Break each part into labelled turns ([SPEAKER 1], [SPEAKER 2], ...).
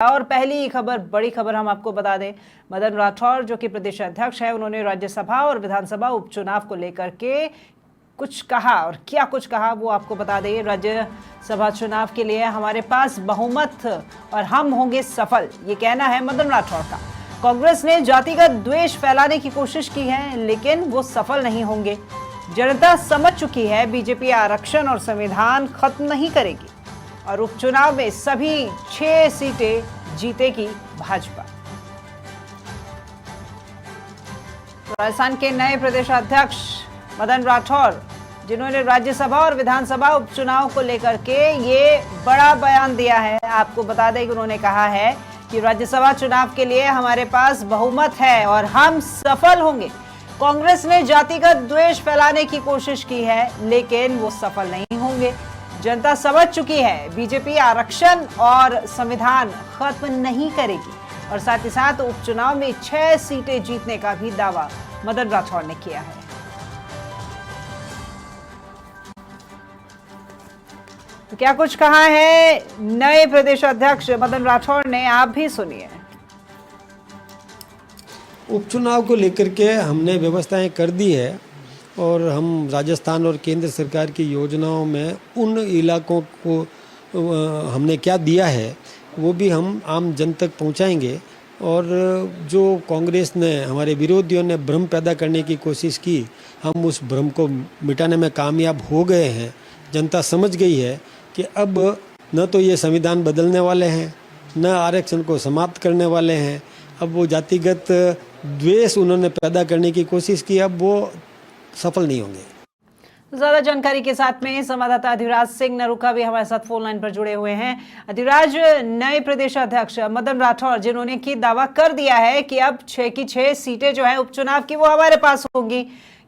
[SPEAKER 1] और पहली खबर, बड़ी खबर हम आपको बता दें, मदन राठौर जो कि प्रदेश अध्यक्ष है, उन्होंने राज्यसभा और विधानसभा उपचुनाव को लेकर के कुछ कहा। और क्या कुछ कहा वो आपको बता दें। राज्यसभा चुनाव के लिए हमारे पास बहुमत और हम होंगे सफल, ये कहना है मदन राठौर का। कांग्रेस ने जातिगत द्वेष फैलाने की कोशिश की है, लेकिन वो सफल नहीं होंगे। जनता समझ चुकी है, बीजेपी आरक्षण और संविधान खत्म नहीं करेगी और उपचुनाव में सभी 6 सीटें जीतेगी भाजपा। राजस्थान के नए प्रदेश अध्यक्ष मदन राठौर, जिन्होंने राज्यसभा और विधानसभा उपचुनाव को लेकर के ये बड़ा बयान दिया है। आपको बता दें कि उन्होंने कहा है कि राज्यसभा चुनाव के लिए हमारे पास बहुमत है और हम सफल होंगे। कांग्रेस ने जातिगत द्वेष फैलाने की कोशिश की है, लेकिन वो सफल नहीं होंगे। जनता समझ चुकी है, बीजेपी आरक्षण और संविधान खत्म नहीं करेगी। और साथ ही साथ उपचुनाव में 6 सीटें जीतने का भी दावा मदन राठौर ने किया है। तो क्या कुछ कहा है नए प्रदेश अध्यक्ष मदन राठौर ने, आप भी सुनिए।
[SPEAKER 2] उपचुनाव को लेकर के हमने व्यवस्थाएं कर दी है और हम राजस्थान और केंद्र सरकार की योजनाओं में उन इलाकों को हमने क्या दिया है वो भी हम आम जन तक पहुंचाएंगे। और जो कांग्रेस ने, हमारे विरोधियों ने भ्रम पैदा करने की कोशिश की, हम उस भ्रम को मिटाने में कामयाब हो गए हैं। जनता समझ गई है कि अब न तो ये संविधान बदलने वाले हैं, न आरक्षण को समाप्त करने वाले हैं। अब वो जातिगत द्वेष उन्होंने पैदा करने की कोशिश की, अब वो सफल नहीं होंगे।
[SPEAKER 1] ज्यादा जानकारी के साथ में संवाददाता अधिराज सिंह नरूका भी हमारे साथ फोन लाइन पर जुड़े हुए हैं। अधिराज, नए प्रदेश अध्यक्ष मदन राठौर, जिन्होंने की दावा कर दिया है कि अब 6 की 6 सीटें जो है उपचुनाव की वो हमारे पास होंगी,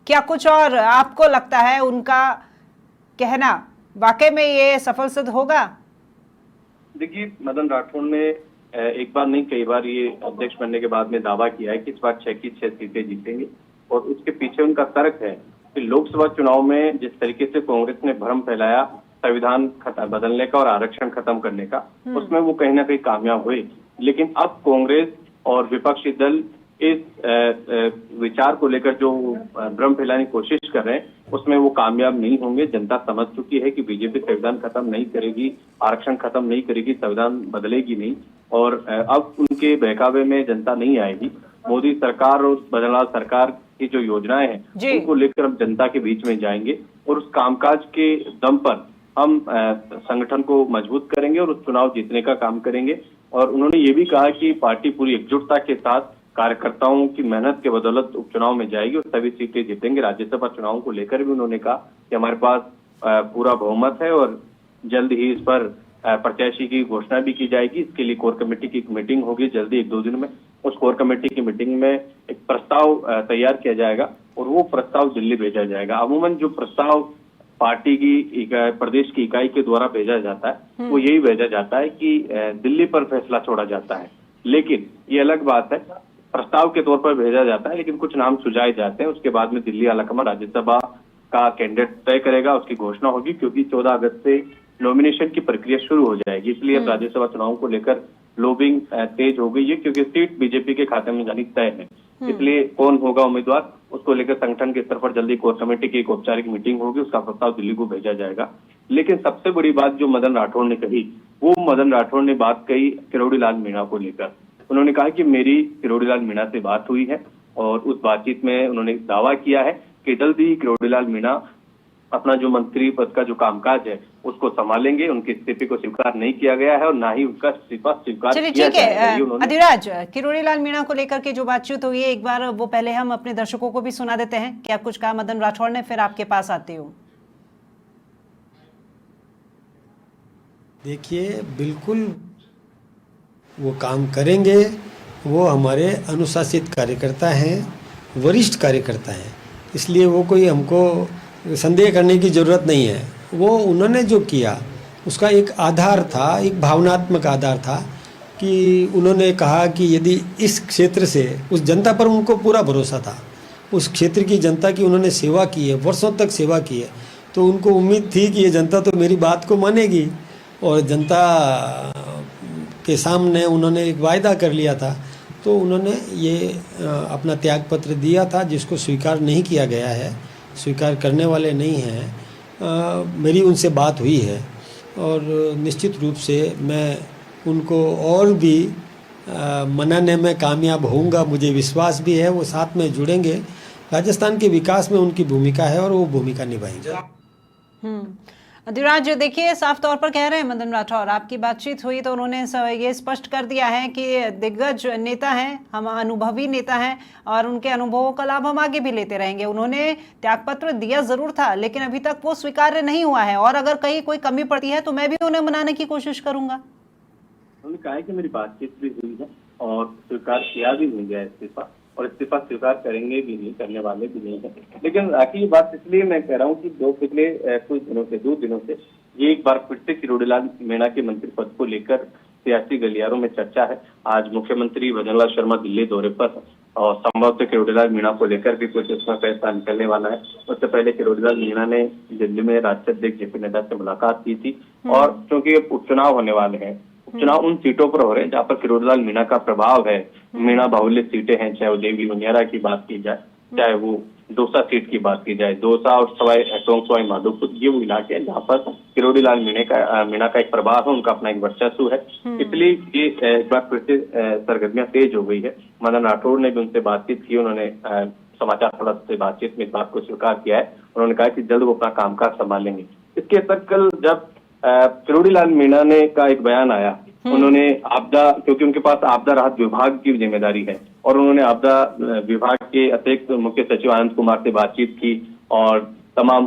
[SPEAKER 1] क्या कुछ और आपको लगता है उनका कहना वाकई में ये सफल सिद्ध होगा?
[SPEAKER 3] देखिए, मदन राठौर ने एक बार नहीं कई बार ये अध्यक्ष बनने के बाद में दावा किया है कि इस बार 6 की 6 सीटें जीतेंगे। और उसके पीछे उनका तर्क है कि लोकसभा चुनाव में जिस तरीके से कांग्रेस ने भ्रम फैलाया संविधान बदलने का और आरक्षण खत्म करने का, उसमें वो कहीं ना कहीं कामयाब हुए। लेकिन अब कांग्रेस और विपक्षी दल इस विचार को लेकर जो भ्रम फैलाने की कोशिश कर रहे हैं, उसमें वो कामयाब नहीं होंगे। जनता समझ चुकी है कि बीजेपी संविधान खत्म नहीं करेगी, आरक्षण खत्म नहीं करेगी, संविधान बदलेगी नहीं। और अब उनके बहकावे में जनता नहीं आएगी। मोदी सरकार और बदलाव सरकार की जो योजनाएं हैं उनको लेकर हम जनता के बीच में जाएंगे और उस कामकाज के दम पर हम संगठन को मजबूत करेंगे और उस चुनाव जीतने का काम करेंगे। और उन्होंने ये भी कहा कि पार्टी पूरी एकजुटता के साथ कार्यकर्ताओं की मेहनत के बदौलत उपचुनाव में जाएगी और सभी सीटें जीतेंगे। राज्यसभा चुनाव को लेकर भी उन्होंने कहा कि हमारे पास पूरा बहुमत है और जल्द ही इस पर प्रत्याशी की घोषणा भी की जाएगी। इसके लिए कोर कमेटी की मीटिंग होगी जल्दी 1-2 दिन में। उस कोर कमेटी की मीटिंग में एक प्रस्ताव तैयार किया जाएगा और वो प्रस्ताव दिल्ली भेजा जाएगा। अमूमन जो प्रस्ताव पार्टी की प्रदेश की इकाई के द्वारा भेजा जाता है वो यही भेजा जाता है कि दिल्ली पर फैसला छोड़ा जाता है। लेकिन ये अलग बात है, प्रस्ताव के तौर पर भेजा जाता है, लेकिन कुछ नाम सुझाए जाते हैं। उसके बाद में दिल्ली आलाकमान राज्यसभा का कैंडिडेट तय करेगा, उसकी घोषणा होगी, क्योंकि 14 अगस्त से नॉमिनेशन की प्रक्रिया शुरू हो जाएगी। इसलिए अब राज्यसभा चुनाव को लेकर लॉबिंग तेज हो गई है, क्योंकि सीट बीजेपी के खाते में जानी तय है। इसलिए कौन होगा उम्मीदवार, उसको लेकर संगठन के स्तर पर जल्दी कोर कमेटी की एक औपचारिक मीटिंग होगी, उसका प्रस्ताव दिल्ली को भेजा जाएगा। लेकिन सबसे बड़ी बात जो मदन राठौर ने कही, वो मदन राठौर ने बात कही किरोड़ी लाल मीणा को लेकर। उन्होंने कहा कि मेरी किरोड़ी लाल मीणा से बात हुई है और उस बातचीत में उन्होंने दावा किया है कि जल्द ही किरोड़ी लाल मीणा अपना जो मंत्री पद का जो कामकाज है उसको संभालेंगे। उनके इस्तीफे को स्वीकार नहीं किया गया है और ना ही उनका इस्तीफा स्वीकार किया जाएगा।
[SPEAKER 1] अधिराज, किरोड़ी लाल मीणा को लेकर के जो बातचीत हुई है, एक बार वो पहले हम अपने दर्शकों को भी सुना देते हैं। क्या कुछ कहा मदन राठौर ने, फिर आपके पास आती हूँ।
[SPEAKER 2] देखिए, बिल्कुल वो काम करेंगे। वो हमारे अनुशासित कार्यकर्ता हैं, वरिष्ठ कार्यकर्ता हैं, इसलिए वो कोई हमको संदेह करने की ज़रूरत नहीं है। वो उन्होंने जो किया उसका एक आधार था, एक भावनात्मक आधार था कि उन्होंने कहा कि यदि इस क्षेत्र से, उस जनता पर उनको पूरा भरोसा था, उस क्षेत्र की जनता की उन्होंने सेवा की है, वर्षों तक सेवा की है, तो उनको उम्मीद थी कि ये जनता तो मेरी बात को मानेगी और जनता के सामने उन्होंने एक वायदा कर लिया था, तो उन्होंने ये अपना त्याग पत्र दिया था, जिसको स्वीकार नहीं किया गया है, स्वीकार करने वाले नहीं हैं। मेरी उनसे बात हुई है और निश्चित रूप से मैं उनको और भी मनाने में कामयाब होऊंगा, मुझे विश्वास भी है। वो साथ में जुड़ेंगे, राजस्थान के विकास में उनकी भूमिका है और वो भूमिका निभाएंगे।
[SPEAKER 1] अधिराज, देखिए साफ तौर पर कह रहे हैं मदन राठौर, आपकी बातचीत हुई तो उन्होंने ये स्पष्ट कर दिया है कि दिग्गज नेता हैं, हम अनुभवी नेता हैं और उनके अनुभवों का लाभ हम आगे भी लेते रहेंगे। उन्होंने त्यागपत्र दिया जरूर था, लेकिन अभी तक वो स्वीकार्य नहीं हुआ है और अगर कहीं कोई कमी पड़ती है तो मैं भी उन्हें मनाने की कोशिश करूंगा।
[SPEAKER 3] उन्होंने कहा है कि मेरी बातचीत भी हुई है और स्वीकार किया भी नहीं गया इस्तीफा, और इस्तीफा स्वीकार करेंगे भी नहीं, करने वाले भी नहीं है। लेकिन आखिर ये बात इसलिए मैं कह रहा हूँ कि पिछले कुछ दिनों से, 2 दिनों से ये एक बार फिर से किरोड़ीलाल मीणा के मंत्री पद को लेकर सियासी गलियारों में चर्चा है। आज मुख्यमंत्री भजनलाल शर्मा दिल्ली दौरे पर और संभवतः किरोड़ीलाल मीणा को लेकर भी कुछ इसमें फैसला निकलने वाला है। उससे पहले किरोड़ीलाल मीणा ने दिल्ली में राष्ट्रीय अध्यक्ष जेपी नड्डा से मुलाकात की थी और क्योंकि उपचुनाव होने वाले हैं, उपचुनाव उन सीटों पर हो रहे हैं जहाँ पर किरोड़ीलाल मीणा का प्रभाव है, मीणा बाहुल्य सीटें हैं, चाहे वो देवी मुनियारा की बात की जाए, चाहे वो दौसा सीट की बात की जाए, दौसा और सवाई माधोपुर, ये वो इलाके हैं जहाँ पर किरोड़ीलाल मीणा का एक प्रभाव है, उनका अपना एक वर्चस्व है। इसलिए ये एक बार फिर से सरगर्मियां तेज हो गई है। मदन राठौर ने भी उनसे बातचीत की, उन्होंने समाचार प्लस से बातचीत में इस बात को स्वीकार किया है। उन्होंने कहा कि जल्द वो अपना कामकाज संभालेंगे। इसके तक कल जब किरोड़ीलाल मीणा ने का एक बयान आया, उन्होंने आपदा, क्योंकि उनके पास आपदा राहत विभाग की जिम्मेदारी है और उन्होंने आपदा विभाग के अतिरिक्त मुख्य सचिव आनंद कुमार से बातचीत की और तमाम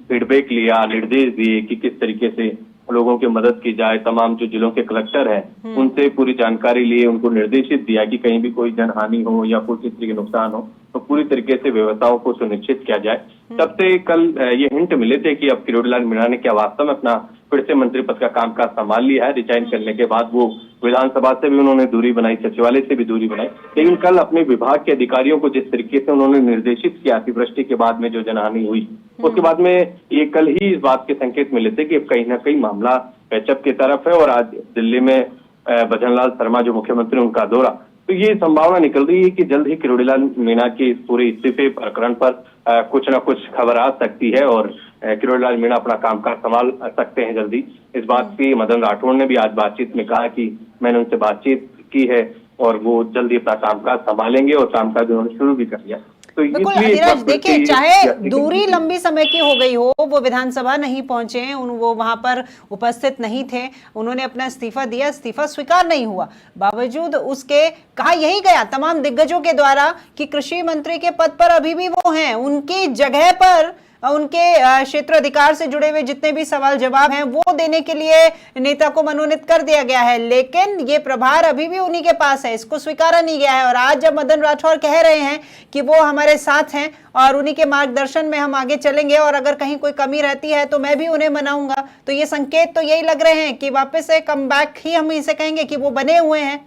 [SPEAKER 3] फीडबैक लिया, निर्देश दिए कि किस तरीके से लोगों की मदद की जाए। तमाम जो जिलों के कलेक्टर हैं उनसे पूरी जानकारी लिए, उनको निर्देशित दिया कि कहीं भी कोई जनहानि हो या कोई किसी के नुकसान हो तो पूरी तरीके से व्यवस्थाओं को सुनिश्चित किया जाए। तब से कल ये हिंट मिले थे कि अब किरोड़ीलाल मीणा ने क्या वास्तव में अपना फिर से मंत्री पद का कामकाज संभाल लिया है। रिजाइन करने के बाद वो विधानसभा से भी उन्होंने दूरी बनाई, सचिवालय से भी दूरी बनाई, लेकिन कल अपने विभाग के अधिकारियों को जिस तरीके से उन्होंने निर्देशित किया, अतिवृष्टि के बाद में जो जनहानि हुई, उसके बाद में ये कल ही इस बात के संकेत मिले थे कि कहीं ना कहीं मामला पैचअप की तरफ है। और आज दिल्ली में भजनलाल शर्मा जो मुख्यमंत्री, उनका दौरा, तो ये संभावना निकल रही है कि जल्द ही किरोड़ीलाल मीणा के इस पूरे इस्तीफे प्रकरण पर कुछ न कुछ खबर आ सकती है और किरोड़ीलाल मीणा अपना कामकाज संभाल सकते हैं जल्दी। इस बात की मदन राठौर ने भी आज बातचीत में कहा कि मैंने उनसे बातचीत की है और वो जल्दी अपना कामकाज संभालेंगे और कामकाज उन्होंने शुरू भी कर दिया। तो
[SPEAKER 1] बिल्कुल अधिराज, देखिए चाहे दूरी लंबी समय की हो गई हो, वो विधानसभा नहीं पहुंचे, वो वहां पर उपस्थित नहीं थे, उन्होंने अपना इस्तीफा दिया, इस्तीफा स्वीकार नहीं हुआ, बावजूद उसके कहा यही गया तमाम दिग्गजों के द्वारा कि कृषि मंत्री के पद पर अभी भी वो हैं, उनकी जगह पर उनके क्षेत्र अधिकार से जुड़े हुए जितने भी सवाल जवाब हैं वो देने के लिए नेता को मनोनीत कर दिया गया है, लेकिन ये प्रभार अभी भी उन्हीं के पास है, इसको स्वीकारा नहीं गया है। और आज जब मदन राठौर कह रहे हैं कि वो हमारे साथ हैं और उन्हीं के मार्गदर्शन में हम आगे चलेंगे और अगर कहीं कोई कमी रहती है तो मैं भी उन्हें मनाऊंगा, तो ये संकेत तो यही लग रहे हैं कि वापस से कमबैक ही हम इसे कहेंगे कि वो बने हुए हैं।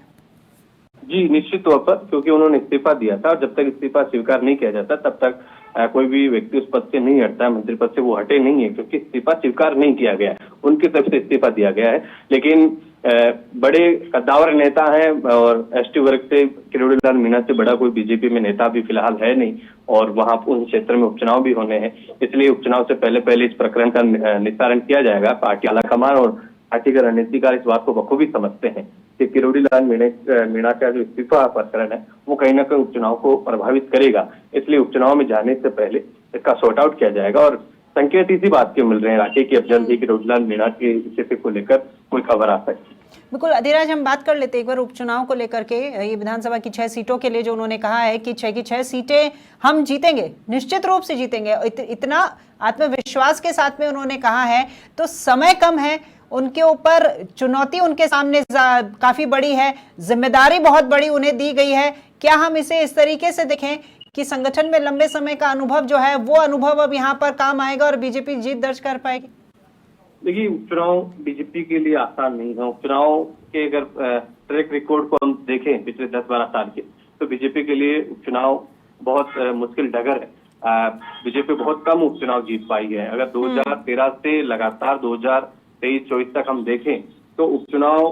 [SPEAKER 3] जी निश्चित तौर पर, क्योंकि उन्होंने इस्तीफा दिया था और जब तक इस्तीफा स्वीकार नहीं किया जाता तब तक कोई भी व्यक्ति उस पद से नहीं हटता है, मंत्री पद से वो हटे नहीं है, क्योंकि इस्तीफा स्वीकार नहीं किया गया, उनकी तरफ से इस्तीफा दिया गया है। लेकिन बड़े कद्दावर नेता हैं और एसटी वर्ग से किरोड़ीलाल मीणा से बड़ा कोई बीजेपी में नेता भी फिलहाल है नहीं और वहां उन क्षेत्र में उपचुनाव भी होने हैं, इसलिए उपचुनाव से पहले इस प्रकरण का निस्तारण किया जाएगा। पार्टी आलाकमान और पार्टी के रणनीतिकार इस बात को बखूबी समझते हैं कि किरोड़ीलाल मीणा का जो इस्तीफा प्रकरण है वो कहीं ना कहीं उपचुनाव को प्रभावित करेगा, इसलिए उपचुनाव में जाने से पहले इसका सॉर्ट आउट किया जाएगा। और संकेत इसी बात के मिल रहे हैं राकेश कि अब जल्द ही किरोड़ीलाल मीणा के इस्तीफे को लेकर कोई खबर आ सकती है।
[SPEAKER 1] बिल्कुल अधिराज, हम बात कर लेते एक बार उपचुनाव को लेकर के। ये विधानसभा की 6 सीटों के लिए जो उन्होंने कहा है कि 6 की 6 सीटें हम जीतेंगे, निश्चित रूप से जीतेंगे, इतना आत्मविश्वास के साथ में उन्होंने कहा है, तो समय कम है, उनके ऊपर चुनौती उनके सामने काफी बड़ी है, जिम्मेदारी बहुत बड़ी उन्हें दी गई है। क्या हम इसे इस तरीके से देखें कि संगठन में लंबे समय का अनुभव जो है वो अनुभव अब यहाँ पर काम आएगा और बीजेपी जीत दर्ज कर पाएगी?
[SPEAKER 3] देखिए, उपचुनाव बीजेपी के लिए आसान नहीं है। उपचुनाव के अगर ट्रैक रिकॉर्ड को हम देखें पिछले 10-12 साल के, तो बीजेपी के लिए उपचुनाव बहुत मुश्किल डगर है। बीजेपी बहुत कम उपचुनाव जीत पाई है। अगर 2013 से लगातार 2023-24 तक हम देखें तो उपचुनाव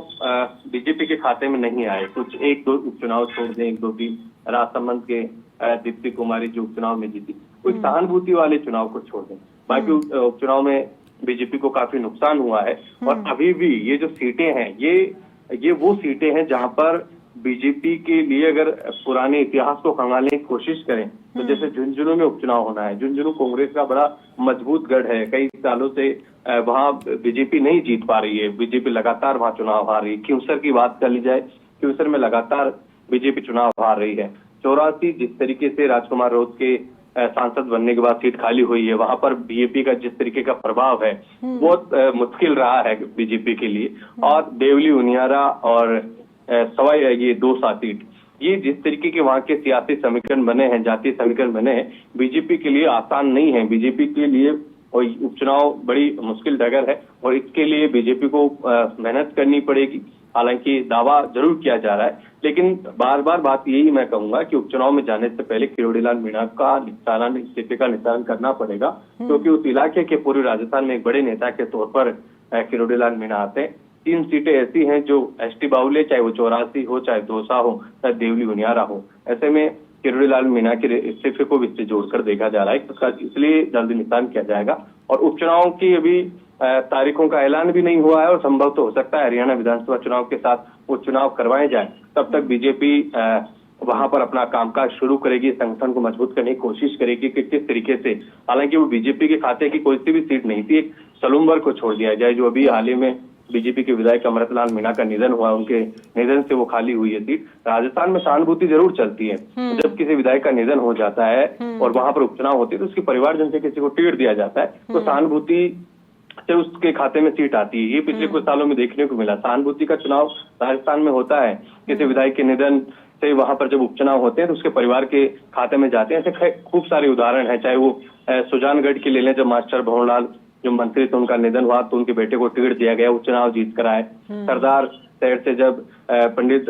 [SPEAKER 3] बीजेपी के खाते में नहीं आए। कुछ एक दो उपचुनाव छोड़ दें, 1-2-3 राजसमंद के दीप्ति कुमारी जो उपचुनाव में जीती, कुछ सहानुभूति वाले चुनाव को छोड़ दें, बाकी उपचुनाव में बीजेपी को काफी नुकसान हुआ है। और अभी भी ये जो सीटें हैं, ये वो सीटें हैं जहां पर बीजेपी के लिए अगर पुराने इतिहास को खंगालने की कोशिश करें तो जैसे झुंझुनू में उपचुनाव होना है। झुंझुनू कांग्रेस का बड़ा मजबूत गढ़ है, कई सालों से वहां बीजेपी नहीं जीत पा रही है, बीजेपी लगातार वहां चुनाव हार रही है। क्यूसर की बात कर ली जाए, क्यूसर में लगातार बीजेपी चुनाव हार रही है। 84 जिस तरीके से राजकुमार रोध के सांसद बनने के बाद सीट खाली हुई है, वहां पर बीजेपी का जिस तरीके का प्रभाव है बहुत मुश्किल रहा है बीजेपी के लिए। और देवली उनियारा और सवाई ये 2 सीट, ये जिस तरीके के वहां के सियासी समीकरण बने हैं, जातीय समीकरण बने हैं, बीजेपी के लिए आसान नहीं है। बीजेपी के लिए उपचुनाव बड़ी मुश्किल डगर है और इसके लिए बीजेपी को मेहनत करनी पड़ेगी। हालांकि दावा जरूर किया जा रहा है, लेकिन बार बार बात यही मैं कहूंगा कि उपचुनाव में जाने से पहले किरोड़ीलाल मीणा का इस्तीफे का निस्तारण करना पड़ेगा, क्योंकि उस इलाके के पूर्वी राजस्थान में एक बड़े नेता के तौर पर किरोड़ीलाल मीणा आते हैं। 3 सीटें ऐसी हैं जो एसटी बाहुल्य, चाहे वो 84 हो, चाहे दौसा हो, चाहे देवली उनियारा हो, ऐसे में किरोड़ीलाल मीणा के इस्तीफे को भी इससे जोड़कर देखा जा रहा है, इसलिए जल्दी निस्तारण किया जाएगा। और उपचुनाव की अभी तारीखों का ऐलान भी नहीं हुआ है और संभव तो हो सकता है हरियाणा विधानसभा चुनाव के साथ वो चुनाव करवाए जाए, तब तक बीजेपी वहां पर अपना कामकाज शुरू करेगी, संगठन को मजबूत करने की कोशिश करेगी कि किस तरीके से। हालांकि वो बीजेपी के खाते की कोई सी भी सीट नहीं थी, एक सलूम्बर को छोड़ दिया जाए जो अभी हाल ही में बीजेपी के विधायक अमृतलाल मीणा का निधन हुआ, उनके निधन से वो खाली हुई है सीट। राजस्थान में सहानुभूति जरूर चलती है, जब किसी विधायक का निधन हो जाता है और वहां पर उपचुनाव होती है तो उसके परिवारजन से किसी को टिकट दिया जाता है, तो सहानुभूति से उसके खाते में सीट आती है। ये पिछले कुछ सालों में देखने को मिला। सहानुभूति का चुनाव राजस्थान में होता है, किसी विधायक के निधन से वहां पर जब उपचुनाव होते हैं तो उसके परिवार के खाते में जाते हैं। ऐसे खूब सारे उदाहरण है, चाहे वो सुजानगढ़ के ले लें, जब मास्टर भंवरलाल जो मंत्री थे उनका निधन हुआ तो उनके बेटे को टिकट दिया गया, वो चुनाव जीत कर आए। सरदार शहर से जब पंडित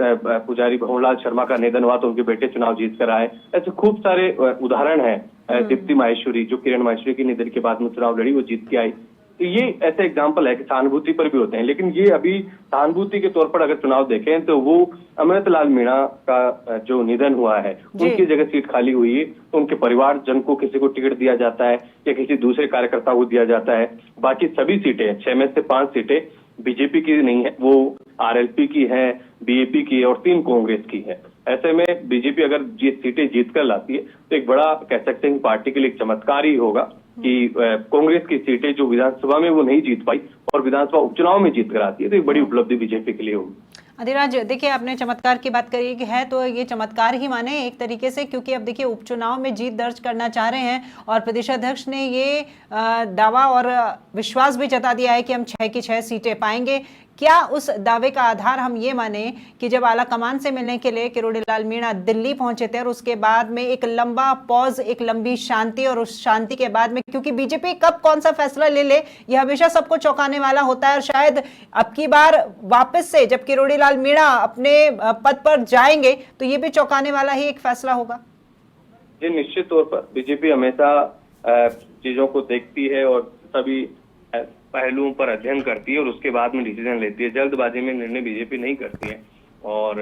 [SPEAKER 3] पुजारी भंवरलाल शर्मा का निधन हुआ तो उनके बेटे चुनाव जीत कर आए। ऐसे खूब सारे उदाहरण है। दीप्ति माहेश्वरी जो किरण माहेश्वरी के निधन के बाद में चुनाव लड़ी, वो जीत के आई। तो ये ऐसे एग्जाम्पल है कि सहानुभूति पर भी होते हैं, लेकिन ये अभी सहानुभूति के तौर पर अगर चुनाव देखें तो वो अमृतलाल मीणा का जो निधन हुआ है उनकी जगह सीट खाली हुई है तो उनके परिवारजन को किसी को टिकट दिया जाता है या किसी दूसरे कार्यकर्ता को दिया जाता है। बाकी सभी सीटें 6 में से 5 सीटें बीजेपी की नहीं है, वो आरएलपी की है, बीएपी की है और 3 कांग्रेस की है। ऐसे में बीजेपी अगर सीटें जीत कर लाती है तो एक बड़ा कह सकते हैं पार्टी के लिए एक चमत्कार ही होगा कि कांग्रेस की सीटें जो विधानसभा में वो नहीं जीत पाई और विधानसभा उपचुनाव में जीत कर आती है, तो एक बड़ी उपलब्धि बीजेपी के लिए होगी।
[SPEAKER 1] अधिराज, देखिए आपने चमत्कार की बात करी कि है तो ये चमत्कार ही माने एक तरीके से, क्योंकि अब देखिए उपचुनाव में जीत दर्ज करना चाह रहे हैं और प्रदेशाध्यक्ष ने ये दावा और विश्वास भी जता दिया है कि हम 6 की 6 सीटें पाएंगे। क्या उस दावे का आधार हम ये माने कि जब आला कमान से मिलने के लिए किरोड़ीलाल मीणा दिल्ली पहुंचे थे और उसके बाद में एक लंबा पॉज, एक लंबी शांति, और उस शांति के बाद में, क्योंकि बीजेपी कब कौन सा फैसला ले ले ये हमेशा सबको चौंकाने वाला होता है, और शायद अब की बार वापस से जब किरोड़ीलाल मीणा अपने पद पर जाएंगे तो ये भी चौंकाने वाला ही एक फैसला होगा।
[SPEAKER 3] जी, निश्चित तौर पर बीजेपी हमेशा चीजों को देखती है और सभी पहलुओं पर अध्ययन करती है और उसके बाद में डिसीजन लेती है। जल्दबाजी में निर्णय बीजेपी नहीं करती है, और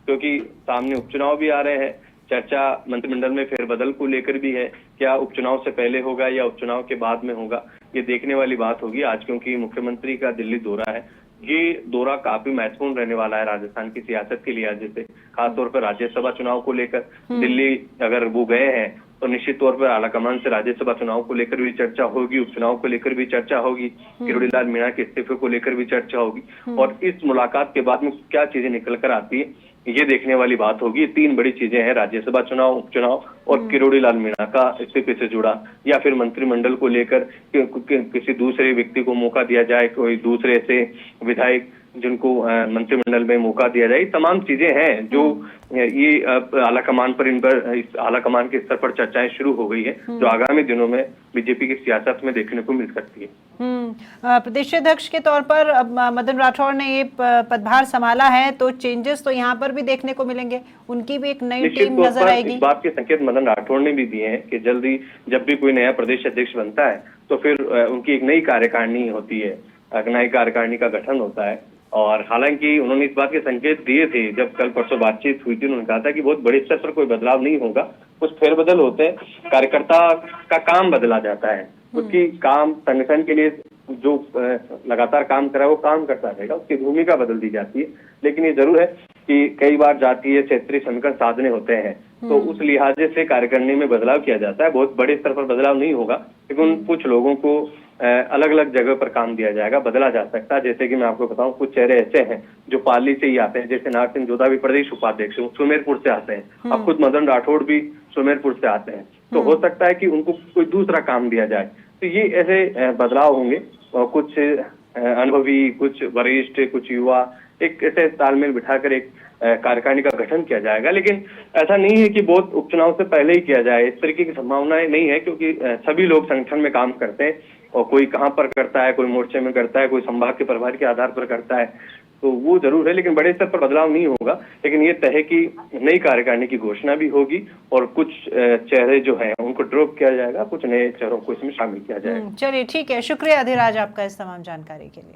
[SPEAKER 3] क्योंकि सामने उपचुनाव भी आ रहे हैं, चर्चा मंत्रिमंडल में फेरबदल को लेकर भी है, क्या उपचुनाव से पहले होगा या उपचुनाव के बाद में होगा, ये देखने वाली बात होगी आज, क्योंकि मुख्यमंत्री का दिल्ली दौरा है। ये दौरा काफी महत्वपूर्ण रहने वाला है राजस्थान की सियासत के लिए, जैसे खासतौर पर राज्यसभा चुनाव को लेकर दिल्ली अगर वो गए हैं तो निश्चित तौर पर आलाकमान से राज्यसभा चुनाव को लेकर भी चर्चा होगी, उपचुनाव को लेकर भी चर्चा होगी, किरोड़ीलाल मीणा के इस्तीफे को लेकर भी चर्चा होगी, और इस मुलाकात के बाद में क्या चीजें निकल कर आती है ये देखने वाली बात होगी। 3 बड़ी चीजें हैं, राज्यसभा चुनाव, उपचुनाव और किरोड़ीलाल मीणा का इस्तीफे से जुड़ा, या फिर मंत्रिमंडल को लेकर किसी दूसरे व्यक्ति को मौका दिया जाए, कोई दूसरे से विधायक जिनको मंत्रिमंडल में मौका दिया जाए। तमाम चीजें हैं जो ये आलाकमान पर, इन पर इस आलाकमान के स्तर पर चर्चाएं शुरू हो गई है, जो आगामी दिनों में बीजेपी की सियासत में देखने को मिल सकती है।
[SPEAKER 1] प्रदेशाध्यक्ष के तौर पर अब मदन राठौर ने ये पदभार संभाला है, तो चेंजेस तो यहाँ पर भी देखने को मिलेंगे, उनकी भी एक नई टीम नजर आएगी।
[SPEAKER 3] इस बात के संकेत मदन राठौर ने भी दिए हैं कि जल्दी जब भी कोई नया प्रदेश अध्यक्ष बनता है तो फिर उनकी एक नई कार्यकारिणी होती है, नई कार्यकारिणी का गठन होता है, और हालांकि उन्होंने इस बात के संकेत दिए थे, जब कल परसों बातचीत हुई थी, उन्होंने कहा था कि बहुत बड़े स्तर पर कोई बदलाव नहीं होगा, कुछ फेरबदल होते हैं, कार्यकर्ता का काम बदला जाता है, उसकी काम संगठन के लिए जो लगातार काम कर रहा है वो काम करता रहेगा, उसकी भूमिका बदल दी जाती है। लेकिन ये जरूर है कि कई बार जातीय क्षेत्रीय समीकरण साधने होते हैं, तो उस लिहाजे से कार्यकारिणी में बदलाव किया जाता है। बहुत बड़े स्तर पर बदलाव नहीं होगा, लेकिन कुछ लोगों को अलग अलग जगह पर काम दिया जाएगा, बदला जा सकता है। जैसे कि मैं आपको बताऊं, कुछ चेहरे ऐसे हैं जो पाली से ही आते हैं, जैसे नाग सिंह जोधा भी प्रदेश उपाध्यक्ष सुमेरपुर से आते हैं, अब खुद मदन राठौड़ भी सुमेरपुर से आते हैं, तो हो सकता है कि उनको कोई दूसरा काम दिया जाए। तो ये ऐसे बदलाव होंगे, और कुछ अनुभवी, कुछ वरिष्ठ, कुछ युवा, एक ऐसे तालमेल बिठाकर एक कार्यकारिणी का गठन किया जाएगा। लेकिन ऐसा नहीं है कि बहुत उपचुनाव से पहले ही किया जाए, इस तरीके की संभावनाएं नहीं है, क्योंकि सभी लोग संगठन में काम करते हैं, और कोई कहां पर करता है, कोई मोर्चे में करता है, कोई संभाग के प्रभारी के आधार पर करता है, तो वो जरूर है। लेकिन बड़े स्तर पर बदलाव नहीं होगा, लेकिन ये तय है कि नई कार्यकारिणी की घोषणा भी होगी, और कुछ चेहरे जो हैं उनको ड्रॉप किया जाएगा, कुछ नए चेहरों को इसमें शामिल किया जाएगा।
[SPEAKER 1] चलिए ठीक है, शुक्रिया अधिराज आपका इस तमाम जानकारी के लिए।